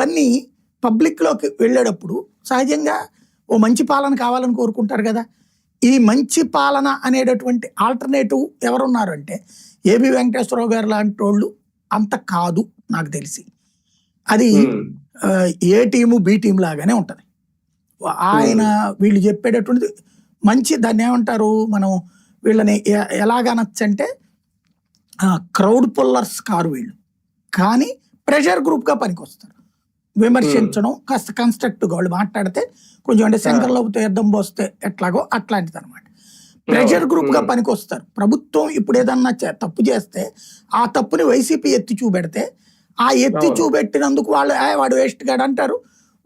ఇవన్నీ పబ్లిక్లోకి వెళ్ళేటప్పుడు సహజంగా ఓ మంచి పాలన కావాలని కోరుకుంటారు కదా. ఈ మంచి పాలన అనేటటువంటి ఆల్టర్నేటివ్ ఎవరున్నారు అంటే ఏబి వెంకటేశ్వరరావు గారు లాంటి వాళ్ళు అంత కాదు నాకు తెలిసి. అది ఏ టీము బి టీం లాగానే ఉంటుంది. ఆయన వీళ్ళు చెప్పేటటువంటిది మంచి, దాన్ని ఏమంటారు మనం వీళ్ళని ఎలాగనొచ్చంటే క్రౌడ్ పుల్లర్స్ కారు వీళ్ళు, కానీ ప్రెషర్ గ్రూప్గా పనికొస్తారు. విమర్శించడం కాస్త కన్స్ట్రక్టివ్గా వాళ్ళు మాట్లాడితే కొంచెం అంటే శంకర్లోపుతో యుద్ధం పోస్తే ఎట్లాగో అట్లాంటిది అనమాట. ప్రెషర్ గ్రూప్గా పనికొస్తారు. ప్రభుత్వం ఇప్పుడు ఏదన్నా తప్పు చేస్తే ఆ తప్పుని వైసీపీ ఎత్తి చూపెడితే ఆ ఎత్తి చూపెట్టినందుకు వాళ్ళు వాడు వేస్ట్ గాడు అంటారు.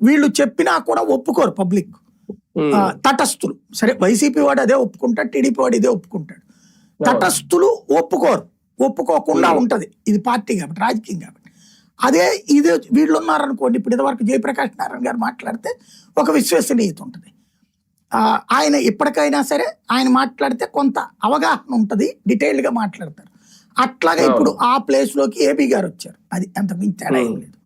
వీళ్ళు చెప్పినా కూడా ఒప్పుకోరు పబ్లిక్, తటస్థులు. సరే వైసీపీ వాడు అదే ఒప్పుకుంటాడు, టీడీపీ వాడు ఇదే ఒప్పుకుంటాడు. తటస్థులు ఒప్పుకోకుండా ఉంటది. ఇది పార్టీ కాబట్టి, రాజకీయం కాబట్టి. అదే ఇది వీళ్ళు ఉన్నారనుకోండి, ఇప్పుడు ఇదివరకు జయప్రకాష్ నారాయణ గారు మాట్లాడితే ఒక విశ్వసనీయత ఉంటుంది. ఆయన ఇప్పటికైనా సరే ఆయన మాట్లాడితే కొంత అవగాహన ఉంటుంది, డీటెయిల్డ్గా మాట్లాడతారు. అట్లాగే ఇప్పుడు ఆ ప్లేస్ లోకి ఏబీ గారు వచ్చారు. అది అంత మించి తేడా ఏం లేదు.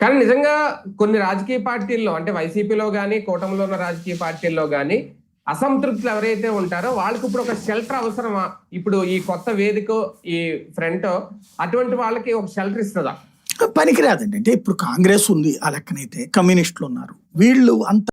కానీ నిజంగా కొన్ని రాజకీయ పార్టీల్లో అంటే వైసీపీలో కానీ కూటమిలో ఉన్న రాజకీయ పార్టీల్లో కానీ అసంతృప్తులు ఎవరైతే ఉంటారో వాళ్ళకి ఇప్పుడు ఒక షెల్టర్ అవసరమా? ఇప్పుడు ఈ కొత్త వేదిక, ఈ ఫ్రంట్, అటువంటి వాళ్ళకి ఒక షెల్టర్ ఇస్తుందా? పనికిరాదండి. అంటే ఇప్పుడు కాంగ్రెస్ ఉంది, ఆ లెక్కనైతే కమ్యూనిస్టులు ఉన్నారు. వీళ్ళు అంత